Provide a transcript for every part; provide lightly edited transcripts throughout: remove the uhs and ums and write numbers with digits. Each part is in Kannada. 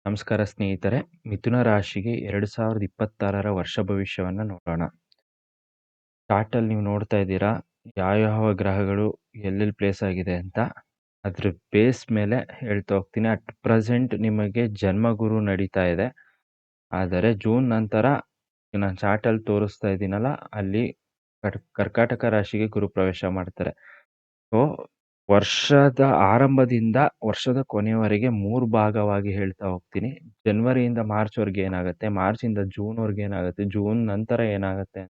ನಮಸ್ಕಾರ ಸ್ನೇಹಿತರೆ. ಮಿಥುನ ರಾಶಿಗೆ 2026ರ ವರ್ಷ ಭವಿಷ್ಯವನ್ನ ನೋಡೋಣ. ಚಾರ್ಟಲ್ಲಿ ನೀವು ನೋಡ್ತಾ ಇದ್ದೀರಾ, ಯಾವ್ಯಾವ ಗ್ರಹಗಳು ಎಲ್ಲೆಲ್ಲಿ ಪ್ಲೇಸ್ ಆಗಿದೆ ಅಂತ. ಅದ್ರ ಬೇಸ್ ಮೇಲೆ ಹೇಳ್ತಾ ಹೋಗ್ತೀನಿ. ಅಟ್ ಪ್ರೆಸೆಂಟ್ ನಿಮಗೆ ಜನ್ಮಗುರು ನಡೀತಾ ಇದೆ. ಆದರೆ ಜೂನ್ ನಂತರ ನಾನು ಚಾರ್ಟಲ್ಲಿ ತೋರಿಸ್ತಾ ಇದ್ದೀನಲ್ಲ, ಅಲ್ಲಿ ಕರ್ಕಾಟಕ ರಾಶಿಗೆ ಗುರು ಪ್ರವೇಶ ಮಾಡ್ತಾರೆ. ಸೊ ವರ್ಷದ ಆರಂಭದಿಂದ ವರ್ಷದ ಕೊನೆಯವರೆಗೆ 3 ಭಾಗವಾಗಿ ಹೇಳ್ತಾ ಹೋಗ್ತೀನಿ. ಜನವರಿಯಿಂದ ಮಾರ್ಚ್‌ವರೆಗೆ ಏನಾಗುತ್ತೆ, ಮಾರ್ಚಿಂದ ಜೂನ್‌ವರೆಗೆ ಏನಾಗುತ್ತೆ, ಜೂನ್ ನಂತರ ಏನಾಗುತ್ತೆ ಅಂತ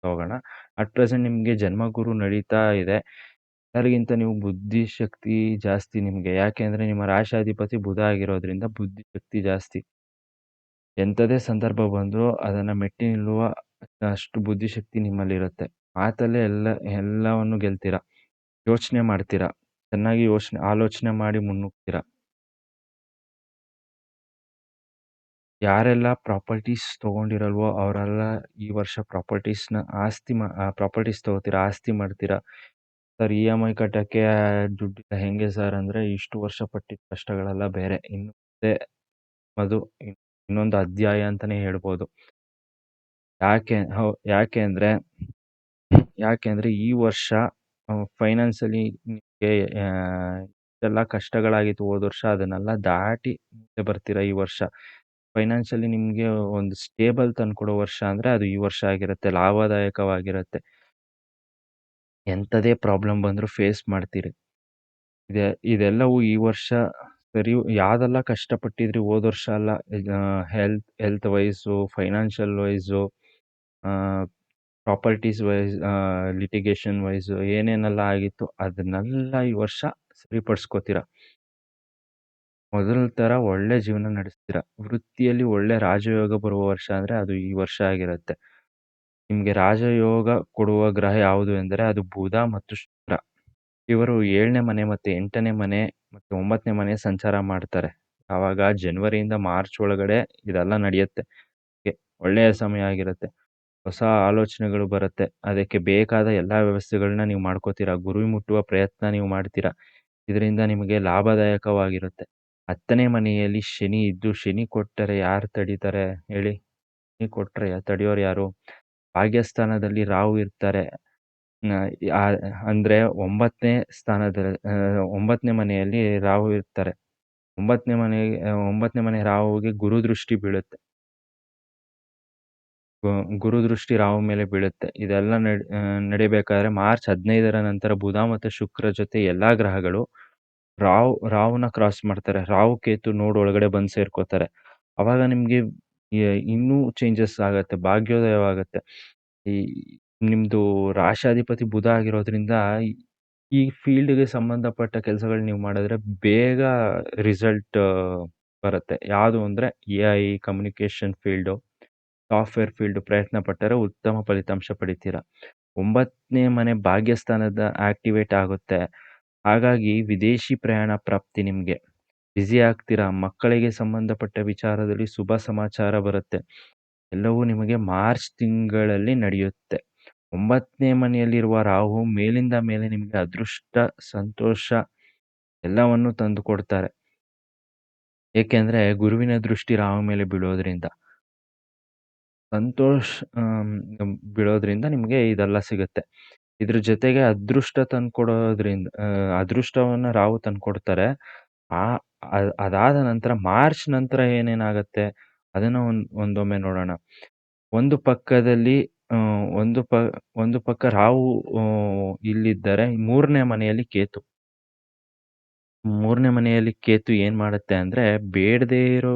ಹೋಗೋಣ. ಅಟ್ ಪ್ರೆಸೆಂಟ್ ನಿಮಗೆ ಜನ್ಮಗುರು ನಡೀತಾ ಇದೆ. ಎಲ್ಲರಿಗಿಂತ ನೀವು ಬುದ್ಧಿಶಕ್ತಿ ಜಾಸ್ತಿ ನಿಮಗೆ. ಯಾಕೆಂದ್ರೆ ನಿಮ್ಮ ರಾಶಾಧಿಪತಿ ಬುಧ ಆಗಿರೋದ್ರಿಂದ ಬುದ್ಧಿಶಕ್ತಿ ಜಾಸ್ತಿ. ಎಂಥದೇ ಸಂದರ್ಭ ಬಂದರೂ ಅದನ್ನ ಮೆಟ್ಟಿ ನಿಲ್ಲುವ ಅಷ್ಟು ಬುದ್ಧಿಶಕ್ತಿ ನಿಮ್ಮಲ್ಲಿರುತ್ತೆ. ಮಾತಲ್ಲೇ ಎಲ್ಲವನ್ನು ಗೆಲ್ತೀರಾ. ಯೋಚನೆ ಮಾಡ್ತೀರಾ. ಚೆನ್ನಾಗಿ ಆಲೋಚನೆ ಮಾಡಿ ಮುನ್ನುಗ್ತೀರಾ. ಯಾರೆಲ್ಲ ಪ್ರಾಪರ್ಟೀಸ್ ತಗೊಂಡಿರಲ್ವೋ ಅವರೆಲ್ಲ ಈ ವರ್ಷ ಪ್ರಾಪರ್ಟೀಸ್ ತಗೋತೀರಾ, ಆಸ್ತಿ ಮಾಡ್ತೀರಾ. ಸರ್ EMI ಕಟ್ಟಕ್ಕೆ ದುಡ್ಡಿಲ್ಲ ಹೆಂಗೆ ಸರ್ ಅಂದ್ರೆ, ಇಷ್ಟು ವರ್ಷ ಪಟ್ಟಿದ್ದ ಕಷ್ಟಗಳೆಲ್ಲ ಬೇರೆ. ಇನ್ನು ಮುಂದೆ ಅದು ಇನ್ನೊಂದು ಅಧ್ಯಾಯ ಅಂತಾನೆ ಹೇಳ್ಬೋದು. ಯಾಕೆ ಅಂದ್ರೆ ಈ ವರ್ಷ ಫೈನಾನ್ಸಲ್ಲಿ ನಿಮಗೆ ಎಲ್ಲ ಕಷ್ಟಗಳಾಗಿತ್ತು ಹೋದ ವರ್ಷ, ಅದನ್ನೆಲ್ಲ ದಾಟಿ ಮುಂದೆ ಬರ್ತೀರಾ ಈ ವರ್ಷ. ಫೈನಾನ್ಷಿಯಲಿ ನಿಮಗೆ ಒಂದು ಸ್ಟೇಬಲ್ ತಂದ್ಕೊಡೋ ವರ್ಷ ಅಂದ್ರೆ ಅದು ಈ ವರ್ಷ ಆಗಿರುತ್ತೆ. ಲಾಭದಾಯಕವಾಗಿರುತ್ತೆ. ಎಂಥದೇ ಪ್ರಾಬ್ಲಮ್ ಬಂದರೂ ಫೇಸ್ ಮಾಡ್ತೀರಿ. ಇದೆಲ್ಲವೂ ಈ ವರ್ಷ ಸರಿ. ಯಾವ್ದೆಲ್ಲ ಕಷ್ಟಪಟ್ಟಿದ್ರಿ ಹೋದ ವರ್ಷ ಎಲ್ಲ, health wise, financial wise, properties wise, litigation wise ಏನೇನೆಲ್ಲ ಆಗಿತ್ತು ಅದನ್ನೆಲ್ಲ ಈ ವರ್ಷ ಸರಿಪಡಿಸ್ಕೋತೀರ. ಮೊದಲ ಥರ ಒಳ್ಳೆ ಜೀವನ ನಡೆಸ್ತೀರ. ವೃತ್ತಿಯಲ್ಲಿ ಒಳ್ಳೆ ರಾಜಯೋಗ ಬರುವ ವರ್ಷ ಅಂದರೆ ಅದು ಈ ವರ್ಷ ಆಗಿರುತ್ತೆ. ನಿಮಗೆ ರಾಜಯೋಗ ಕೊಡುವ ಗ್ರಹ ಯಾವುದು ಎಂದರೆ ಅದು ಬುಧ ಮತ್ತು ಶುಕ್ರ. ಇವರು 7ನೇ ಮನೆ ಮತ್ತು 8ನೇ ಮನೆ ಮತ್ತು 9ನೇ ಮನೆ ಸಂಚಾರ ಮಾಡ್ತಾರೆ. ಆವಾಗ ಜನವರಿಯಿಂದ ಮಾರ್ಚ್ ಒಳಗಡೆ ಇದೆಲ್ಲ ನಡೆಯುತ್ತೆ. ಒಳ್ಳೆಯ ಸಮಯ ಆಗಿರುತ್ತೆ. ಹೊಸ ಆಲೋಚನೆಗಳು ಬರುತ್ತೆ. ಅದಕ್ಕೆ ಬೇಕಾದ ಎಲ್ಲ ವ್ಯವಸ್ಥೆಗಳನ್ನ ನೀವು ಮಾಡ್ಕೋತೀರಾ. ಗುರಿ ಮುಟ್ಟುವ ಪ್ರಯತ್ನ ನೀವು ಮಾಡ್ತೀರಾ. ಇದರಿಂದ ನಿಮಗೆ ಲಾಭದಾಯಕವಾಗಿರುತ್ತೆ. 10ನೇ ಮನೆಯಲ್ಲಿ ಶನಿ ಇದ್ದು, ಶನಿ ಕೊಟ್ಟರೆ ಯಾರು ತಡೀತಾರೆ ಹೇಳಿ? ಶನಿ ಕೊಟ್ಟರೆ ತಡೆಯೋರು ಯಾರು? ಭಾಗ್ಯಸ್ಥಾನದಲ್ಲಿ ರಾಹು ಇರ್ತಾರೆ. ಅಂದ್ರೆ 9ನೇ ಮನೆಯಲ್ಲಿ ರಾಹು ಇರ್ತಾರೆ. 9ನೇ ಮನೆ ರಾಹುವಿಗೆ ಗುರು ದೃಷ್ಟಿ ಬೀಳುತ್ತೆ. ಗುರು ದೃಷ್ಟಿ ರಾಹು ಮೇಲೆ ಬೀಳುತ್ತೆ. ಇದೆಲ್ಲ ನಡಿಬೇಕಾದ್ರೆ ಮಾರ್ಚ್ 15ರ ನಂತರ ಬುಧ ಮತ್ತು ಶುಕ್ರ ಜೊತೆ ಎಲ್ಲಾ ಗ್ರಹಗಳು ರಾಹುನ ಕ್ರಾಸ್ ಮಾಡ್ತಾರೆ. ರಾಹು ಕೇತು ನೋಡ್ ಒಳಗಡೆ ಬಂದು ಸೇರ್ಕೋತಾರೆ. ಅವಾಗ ನಿಮ್ಗೆ ಇನ್ನೂ ಚೇಂಜಸ್ ಆಗತ್ತೆ, ಭಾಗ್ಯೋದಯವಾಗತ್ತೆ. ಈ ನಿಮ್ದು ರಾಶಾಧಿಪತಿ ಬುಧ ಆಗಿರೋದ್ರಿಂದ ಈ ಫೀಲ್ಡ್ಗೆ ಸಂಬಂಧಪಟ್ಟ ಕೆಲಸಗಳು ನೀವು ಮಾಡಿದ್ರೆ ಬೇಗ ರಿಸಲ್ಟ್ ಬರುತ್ತೆ. ಯಾವುದು ಅಂದ್ರೆ AI, communication field, software field ಪ್ರಯತ್ನ ಪಟ್ಟರೆ ಉತ್ತಮ ಫಲಿತಾಂಶ ಪಡಿತೀರಾ. 9ನೇ ಮನೆ ಭಾಗ್ಯಸ್ಥಾನದ ಆಕ್ಟಿವೇಟ್ ಆಗುತ್ತೆ. ಹಾಗಾಗಿ ವಿದೇಶಿ ಪ್ರಯಾಣ ಪ್ರಾಪ್ತಿ ನಿಮಗೆ. ಬ್ಯುಸಿ ಆಗ್ತೀರಾ. ಮಕ್ಕಳಿಗೆ ಸಂಬಂಧಪಟ್ಟ ವಿಚಾರದಲ್ಲಿ ಶುಭ ಸಮಾಚಾರ ಬರುತ್ತೆ. ಎಲ್ಲವೂ ನಿಮಗೆ ಮಾರ್ಚ್ ತಿಂಗಳಲ್ಲಿ ನಡೆಯುತ್ತೆ. 9ನೇ ಮನೆಯಲ್ಲಿರುವ ರಾಹು ಮೇಲಿಂದ ಮೇಲೆ ನಿಮಗೆ ಅದೃಷ್ಟ, ಸಂತೋಷ ಎಲ್ಲವನ್ನು ತಂದು ಕೊಡ್ತಾರೆ. ಏಕೆಂದ್ರೆ ಗುರುವಿನ ದೃಷ್ಟಿ ರಾಹು ಮೇಲೆ ಬೀಳೋದ್ರಿಂದ. ಸಂತೋಷ ಬೀಳೋದ್ರಿಂದ ನಿಮಗೆ ಇದೆಲ್ಲ ಸಿಗುತ್ತೆ. ಇದ್ರ ಜೊತೆಗೆ ಅದೃಷ್ಟ ತಂದ್ಕೊಡೋದ್ರಿಂದ ಅದೃಷ್ಟವನ್ನ ರಾಹು ತಂದ್ಕೊಡ್ತಾರೆ. ಅದಾದ ನಂತರ ಮಾರ್ಚ್ ನಂತರ ಏನೇನಾಗತ್ತೆ ಅದನ್ನ ಒಂದೊಮ್ಮೆ ನೋಡೋಣ. ಒಂದು ಪಕ್ಕದಲ್ಲಿ ಒಂದು ಪಕ್ಕ ರಾಹು ಇಲ್ಲಿದ್ದರೆ 3ನೇ ಮನೆಯಲ್ಲಿ ಕೇತು. 3ನೇ ಮನೆಯಲ್ಲಿ ಕೇತು ಏನ್ ಮಾಡುತ್ತೆ ಅಂದ್ರೆ, ಬೇಡದೇ ಇರೋ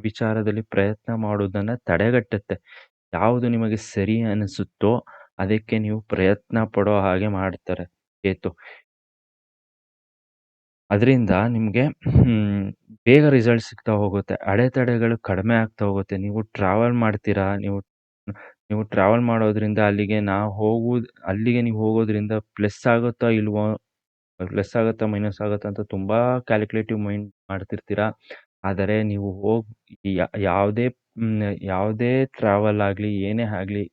ವಿಚಾರದಲ್ಲಿ ಪ್ರಯತ್ನ ಮಾಡೋದನ್ನ ತಡೆಗಟ್ಟುತ್ತೆ. ಯಾವುದು ನಿಮಗೆ ಸರಿ ಅನಿಸುತ್ತೋ ಅದಕ್ಕೆ ನೀವು ಪ್ರಯತ್ನ ಪಡೋ ಹಾಗೆ ಮಾಡ್ತಾರೆ ಕೇತು. ಅದರಿಂದ ನಿಮಗೆ ಬೇಗ ರಿಸಲ್ಟ್ ಸಿಗ್ತಾ ಹೋಗುತ್ತೆ. ಅಡೆತಡೆಗಳು ಕಡಿಮೆ ಆಗ್ತಾ ಹೋಗುತ್ತೆ. ನೀವು ಟ್ರಾವೆಲ್ ಮಾಡ್ತೀರಾ. ನೀವು ಟ್ರಾವೆಲ್ ಮಾಡೋದ್ರಿಂದ ಅಲ್ಲಿಗೆ ನೀವು ಹೋಗೋದ್ರಿಂದ ಪ್ಲಸ್ ಆಗುತ್ತಾ ಇಲ್ವೋ, ಪ್ಲಸ್ ಆಗುತ್ತಾ ಮೈನಸ್ ಆಗುತ್ತಾ ಅಂತ ತುಂಬಾ ಕ್ಯಾಲ್ಕುಲೇಟಿವ್ ಮೈಂಡ್ ಮಾಡ್ತಿರ್ತೀರಾ. ಆದರೆ ನೀವು ಯಾವುದೇ ಟ್ರಾವೆಲ್ ಆಗಲಿ ಏನೇ ಆಗಲಿ,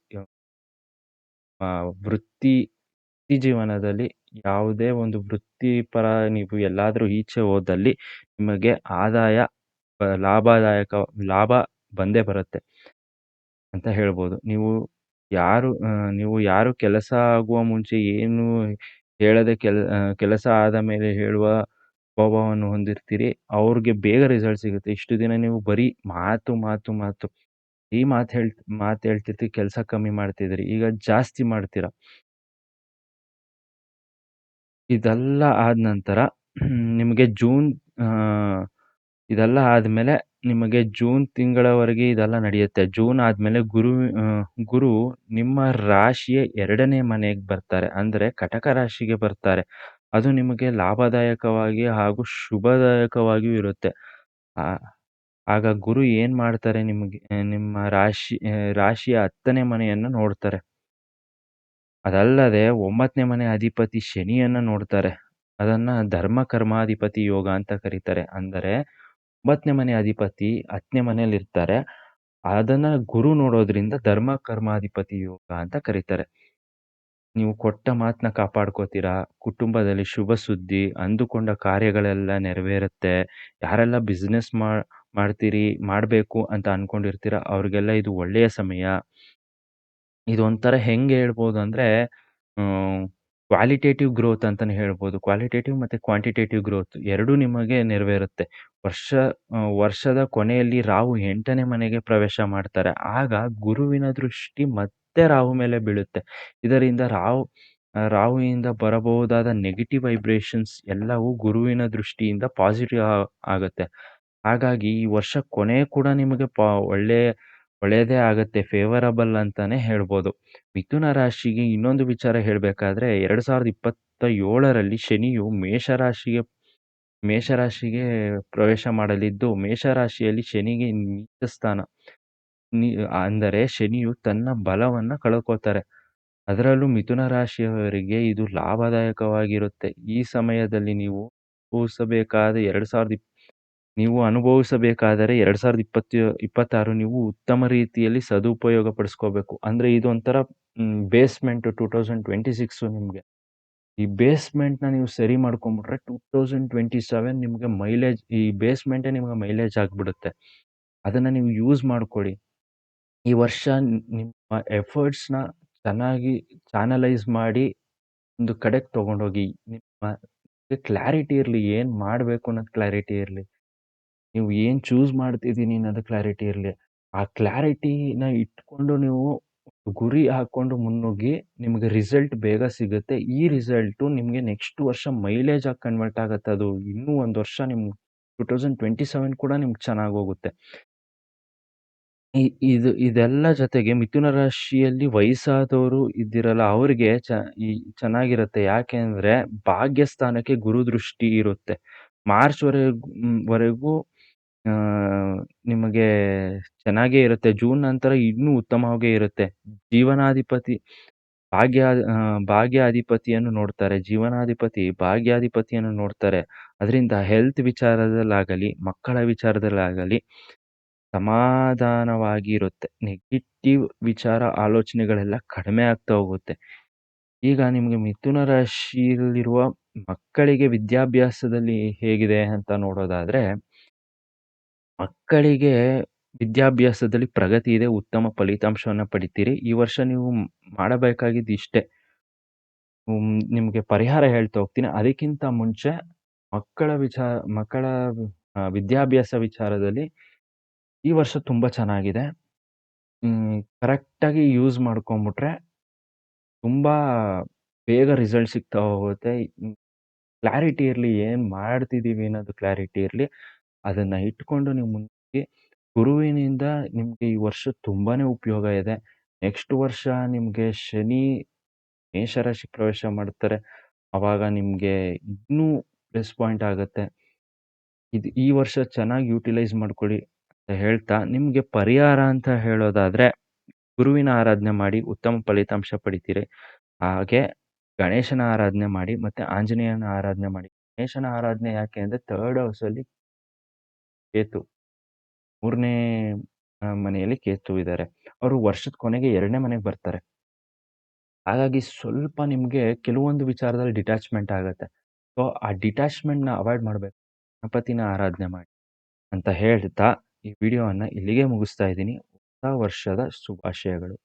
ವೃತ್ತಿ ಜೀವನದಲ್ಲಿ ಯಾವುದೇ ಒಂದು ವೃತ್ತಿಪರ ನೀವು ಎಲ್ಲಾದರೂ ಈಚೆ ಹೋದಲ್ಲಿ ನಿಮಗೆ ಆದಾಯ ಲಾಭದಾಯಕ ಲಾಭ ಬಂದೇ ಬರುತ್ತೆ ಅಂತ ಹೇಳ್ಬೋದು. ನೀವು ಯಾರು ಕೆಲಸ ಆಗುವ ಮುಂಚೆ ಏನು ಹೇಳದೆ ಕೆಲಸ ಆದ ಮೇಲೆ ಹೇಳುವ ಸ್ವಭಾವವನ್ನು ಹೊಂದಿರ್ತೀರಿ, ಅವ್ರಿಗೆ ಬೇಗ ರಿಸಲ್ಟ್ ಸಿಗುತ್ತೆ. ಇಷ್ಟು ದಿನ ನೀವು ಬರೀ ಮಾತು, ಮಾತು, ಮಾತು. ಈ ಮಾತು ಹೇಳ್ತಿರ್ತೀರಿ, ಕೆಲಸ ಕಮ್ಮಿ ಮಾಡ್ತಿದ್ರಿ. ಈಗ ಜಾಸ್ತಿ ಮಾಡ್ತೀರಾ. ಇದೆಲ್ಲ ಆದ ನಂತರ ನಿಮಗೆ ಆ, ಇದೆಲ್ಲ ಆದ್ಮೇಲೆ ನಿಮಗೆ ಜೂನ್ ತಿಂಗಳವರೆಗೆ ಇದೆಲ್ಲ ನಡೆಯುತ್ತೆ. ಜೂನ್ ಆದ್ಮೇಲೆ ಗುರು ನಿಮ್ಮ ರಾಶಿಯ 2ನೇ ಮನೆಗೆ ಬರ್ತಾರೆ. ಅಂದ್ರೆ ಕಟಕ ರಾಶಿಗೆ ಬರ್ತಾರೆ. ಅದು ನಿಮಗೆ ಲಾಭದಾಯಕವಾಗಿ ಹಾಗೂ ಶುಭದಾಯಕವಾಗಿಯೂ ಇರುತ್ತೆ. ಆ ಆಗ ಗುರು ಏನ್ ಮಾಡ್ತಾರೆ ನಿಮಗೆ ನಿಮ್ಮ ರಾಶಿಯ 10ನೇ ಮನೆಯನ್ನ ನೋಡ್ತಾರೆ. ಅದಲ್ಲದೆ 9ನೇ ಮನೆ ಅಧಿಪತಿ ಶನಿಯನ್ನ ನೋಡ್ತಾರೆ. ಅದನ್ನ ಧರ್ಮ ಕರ್ಮಾಧಿಪತಿ ಯೋಗ ಅಂತ ಕರೀತಾರೆ. ಅಂದರೆ 9ನೇ ಮನೆ ಅಧಿಪತಿ 10ನೇ ಮನೆಯಲ್ಲಿರ್ತಾರೆ. ಅದನ್ನ ಗುರು ನೋಡೋದ್ರಿಂದ ಧರ್ಮ ಕರ್ಮಾಧಿಪತಿ ಯೋಗ ಅಂತ ಕರೀತಾರೆ. ನೀವು ಕೊಟ್ಟ ಮಾತನ್ನ ಕಾಪಾಡ್ಕೋತೀರಾ. ಕುಟುಂಬದಲ್ಲಿ ಶುಭ ಸುದ್ದಿ, ಅಂದುಕೊಂಡ ಕಾರ್ಯಗಳೆಲ್ಲ ನೆರವೇರುತ್ತೆ. ಯಾರೆಲ್ಲ ಬಿಸ್ನೆಸ್ ಮಾಡ್ಬೇಕು ಅಂತ ಅನ್ಕೊಂಡಿರ್ತೀರ ಅವ್ರಿಗೆಲ್ಲ ಇದು ಒಳ್ಳೆಯ ಸಮಯ. ಇದೊಂಥರ ಹೆಂಗೆ ಹೇಳ್ಬೋದು ಅಂದ್ರೆ ಕ್ವಾಲಿಟೇಟಿವ್ ಗ್ರೋತ್ ಅಂತಾನೆ ಹೇಳ್ಬೋದು. ಕ್ವಾಲಿಟೇಟಿವ್ ಮತ್ತೆ ಕ್ವಾಂಟಿಟೇಟಿವ್ ಗ್ರೋತ್ ಎರಡೂ ನಿಮಗೆ ನೆರವೇರುತ್ತೆ. ವರ್ಷದ ಕೊನೆಯಲ್ಲಿ ರಾಹು 8ನೇ ಮನೆಗೆ ಪ್ರವೇಶ ಮಾಡ್ತಾರೆ. ಆಗ ಗುರುವಿನ ದೃಷ್ಟಿ ಮತ್ತೆ ರಾಹು ಮೇಲೆ ಬೀಳುತ್ತೆ. ಇದರಿಂದ ರಾಹುವಿಂದ ಬರಬಹುದಾದ ನೆಗೆಟಿವ್ ವೈಬ್ರೇಷನ್ಸ್ ಎಲ್ಲವೂ ಗುರುವಿನ ದೃಷ್ಟಿಯಿಂದ ಪಾಸಿಟಿವ್ ಆಗುತ್ತೆ. ಹಾಗಾಗಿ ಈ ವರ್ಷ ಕೊನೆ ಕೂಡ ನಿಮಗೆ ಒಳ್ಳೆಯದೇ ಆಗತ್ತೆ. ಫೇವರಬಲ್ ಅಂತಾನೆ ಹೇಳ್ಬೋದು. ಮಿಥುನ ರಾಶಿಗೆ ಇನ್ನೊಂದು ವಿಚಾರ ಹೇಳ್ಬೇಕಾದ್ರೆ 2027ರಲ್ಲಿ ಶನಿಯು ಮೇಷರಾಶಿಗೆ ಪ್ರವೇಶ ಮಾಡಲಿದ್ದು, ಮೇಷರಾಶಿಯಲ್ಲಿ ಶನಿಗೆ ನೀಚ ಸ್ಥಾನ. ನೀ ಅಂದರೆ ಶನಿಯು ತನ್ನ ಬಲವನ್ನ ಕಳ್ಕೊತಾರೆ. ಅದರಲ್ಲೂ ಮಿಥುನ ರಾಶಿಯವರಿಗೆ ಇದು ಲಾಭದಾಯಕವಾಗಿರುತ್ತೆ. ಈ ಸಮಯದಲ್ಲಿ ಅನುಭವಿಸಬೇಕಾದ ಎರಡ್ ಸಾವಿರದ ಇಪ್ ನೀವು ಅನುಭವಿಸಬೇಕಾದರೆ 2026 ನೀವು ಉತ್ತಮ ರೀತಿಯಲ್ಲಿ ಸದುಪಯೋಗ ಪಡಿಸ್ಕೋಬೇಕು. ಅಂದ್ರೆ ಇದೊಂಥರ ಬೇಸ್‌ಮೆಂಟ್ 2026 ನಿಮ್ಗೆ. ಈ ಬೇಸ್‌ಮೆಂಟ್‌ನ ನೀವು ಸರಿ ಮಾಡ್ಕೊಂಡ್ಬಿಟ್ರೆ 2027 ನಿಮ್ಗೆ ಈ ಬೇಸ್‌ಮೆಂಟೇ ನಿಮ್ಗೆ ಮೈಲೇಜ್ ಆಗ್ಬಿಡುತ್ತೆ. ಅದನ್ನ ನೀವು ಯೂಸ್ ಮಾಡ್ಕೊಳ್ಳಿ. ಈ ವರ್ಷ ನಿಮ್ಮ ಎಫರ್ಟ್ಸ್‌ನ ಚೆನ್ನಾಗಿ ಚಾನಲೈಸ್ ಮಾಡಿ ಒಂದು ಕಡೆಗೆ ತಗೊಂಡೋಗಿ. ಕ್ಲಾರಿಟಿ ಇರ್ಲಿ. ಏನ್ ಮಾಡ್ಬೇಕು ಅನ್ನೋದು ಕ್ಲಾರಿಟಿ ಇರ್ಲಿ. ನೀವು ಏನ್ ಚೂಸ್ ಮಾಡ್ತಿದ್ದೀನಿ ಅನ್ನೋದು ಕ್ಲಾರಿಟಿ ಇರ್ಲಿ. ಆ ಕ್ಲಾರಿಟಿನ ಇಟ್ಕೊಂಡು ನೀವು ಗುರಿ ಹಾಕೊಂಡು ಮುನ್ನುಗ್ಗಿ ನಿಮ್ಗೆ ರಿಸಲ್ಟ್ ಬೇಗ ಸಿಗುತ್ತೆ. ಈ ರಿಸಲ್ಟು ನಿಮ್ಗೆ ನೆಕ್ಸ್ಟ್ ವರ್ಷ ಮೈಲೇಜ್ ಆಗಿ ಕನ್ವರ್ಟ್ ಆಗತ್ತೆ. ಅದು ಇನ್ನೂ ಒಂದು ವರ್ಷ 2027 ಕೂಡ ನಿಮ್ಗೆ ಚೆನ್ನಾಗಿ ಹೋಗುತ್ತೆ. ಇದೆಲ್ಲ ಜೊತೆಗೆ ಮಿಥುನ ರಾಶಿಯಲ್ಲಿ ವಯಸ್ಸಾದವರು ಇದ್ದಿರಲ್ಲ ಅವ್ರಿಗೆ ಚೆನ್ನಾಗಿರುತ್ತೆ. ಯಾಕೆ ಅಂದ್ರೆ ಭಾಗ್ಯಸ್ಥಾನಕ್ಕೆ ಗುರು ದೃಷ್ಟಿ ಇರುತ್ತೆ. ಮಾರ್ಚ್ ವರೆಗೂ ಆ, ನಿಮಗೆ ಚೆನ್ನಾಗೇ ಇರುತ್ತೆ. ಜೂನ್ ನಂತರ ಇನ್ನೂ ಉತ್ತಮವಾಗೇ ಇರುತ್ತೆ. ಜೀವನಾಧಿಪತಿ ಭಾಗ್ಯ ಭಾಗ್ಯಾಧಿಪತಿಯನ್ನು ನೋಡ್ತಾರೆ. ಭಾಗ್ಯಾಧಿಪತಿಯನ್ನು ನೋಡ್ತಾರೆ. ಅದರಿಂದ ಹೆಲ್ತ್ ವಿಚಾರದಲ್ಲಾಗಲಿ, ಮಕ್ಕಳ ವಿಚಾರದಲ್ಲಾಗಲಿ ಸಮಾಧಾನವಾಗಿ ಇರುತ್ತೆ. ನೆಗೆಟಿವ್ ವಿಚಾರ ಆಲೋಚನೆಗಳೆಲ್ಲ ಕಡಿಮೆ ಆಗ್ತಾ ಹೋಗುತ್ತೆ. ಈಗ ನಿಮ್ಗೆ ಮಿಥುನ ರಾಶಿಯಲ್ಲಿರುವ ಮಕ್ಕಳಿಗೆ ವಿದ್ಯಾಭ್ಯಾಸದಲ್ಲಿ ಹೇಗಿದೆ ಅಂತ ನೋಡೋದಾದ್ರೆ, ಮಕ್ಕಳಿಗೆ ವಿದ್ಯಾಭ್ಯಾಸದಲ್ಲಿ ಪ್ರಗತಿ ಇದೆ. ಉತ್ತಮ ಫಲಿತಾಂಶವನ್ನ ಪಡಿತೀರಿ. ಈ ವರ್ಷ ನೀವು ಮಾಡಬೇಕಾಗಿದ್ದು ಇಷ್ಟೇ. ನಿಮ್ಗೆ ಪರಿಹಾರ ಹೇಳ್ತಾ ಹೋಗ್ತೀನಿ. ಅದಕ್ಕಿಂತ ಮುಂಚೆ ಮಕ್ಕಳ ವಿದ್ಯಾಭ್ಯಾಸ ವಿಚಾರದಲ್ಲಿ ಈ ವರ್ಷ ತುಂಬಾ ಚೆನ್ನಾಗಿದೆ. ಕರೆಕ್ಟಾಗಿ ಯೂಸ್ ಮಾಡ್ಕೊಂಬಿಟ್ರೆ ತುಂಬಾ ಬೇಗ ರಿಸಲ್ಟ್ ಸಿಗ್ತಾ ಹೋಗುತ್ತೆ. ಕ್ಲಾರಿಟಿ ಇರ್ಲಿ. ಏನ್ ಮಾಡ್ತಿದೀವಿ ಅನ್ನೋದು ಕ್ಲಾರಿಟಿ ಇರ್ಲಿ. ಅದನ್ನ ಇಟ್ಕೊಂಡು ನೀವು ಮುಂದೆ ಗುರುವಿನಿಂದ ನಿಮ್ಗೆ ಈ ವರ್ಷ ತುಂಬಾನೇ ಉಪಯೋಗ ಇದೆ. ನೆಕ್ಸ್ಟ್ ವರ್ಷ ನಿಮ್ಗೆ ಶನಿ ಮೇಷರಾಶಿ ಪ್ರವೇಶ ಮಾಡ್ತಾರೆ. ಅವಾಗ ನಿಮ್ಗೆ ಇನ್ನೂ ಪ್ಲಸ್ ಪಾಯಿಂಟ್ ಆಗತ್ತೆ. ಈ ವರ್ಷ ಚೆನ್ನಾಗಿ ಯುಟಿಲೈಸ್ ಮಾಡ್ಕೊಳ್ಳಿ ಅಂತ ಹೇಳ್ತಾ, ನಿಮ್ಗೆ ಪರಿಹಾರ ಅಂತ ಹೇಳೋದಾದ್ರೆ ಗುರುವಿನ ಆರಾಧನೆ ಮಾಡಿ ಉತ್ತಮ ಫಲಿತಾಂಶ ಪಡಿತೀರಿ. ಹಾಗೆ ಗಣೇಶನ ಆರಾಧನೆ ಮಾಡಿ ಮತ್ತೆ ಆಂಜನೇಯನ ಆರಾಧನೆ ಮಾಡಿ. ಗಣೇಶನ ಆರಾಧನೆ ಯಾಕೆ ಅಂದ್ರೆ 3rd ಹೌಸಲ್ಲಿ ಕೇತು, 3ನೇ ಮನೆಯಲ್ಲಿ ಕೇತು ಇದ್ದಾರೆ. ಅವರು ವರ್ಷದ ಕೊನೆಗೆ 2ನೇ ಮನೆಗೆ ಬರ್ತಾರೆ. ಹಾಗಾಗಿ ಸ್ವಲ್ಪ ನಿಮ್ಗೆ ಕೆಲವೊಂದು ವಿಚಾರದಲ್ಲಿ ಡಿಟ್ಯಾಚ್‌ಮೆಂಟ್ ಆಗತ್ತೆ. ಸೊ, ಆ ಡಿಟ್ಯಾಚ್‌ಮೆಂಟ್‌ನ ಅವಾಯ್ಡ್ ಮಾಡ್ಬೇಕು. ಗಣಪತಿನ ಆರಾಧನೆ ಮಾಡಿ. ಅಂತ ಹೇಳ್ತಾ ಈ ವಿಡಿಯೋವನ್ನ ಇಲ್ಲಿಗೆ ಮುಗಿಸ್ತಾ ಇದ್ದೀನಿ. ಹೊಸ ವರ್ಷದ ಶುಭಾಶಯಗಳು.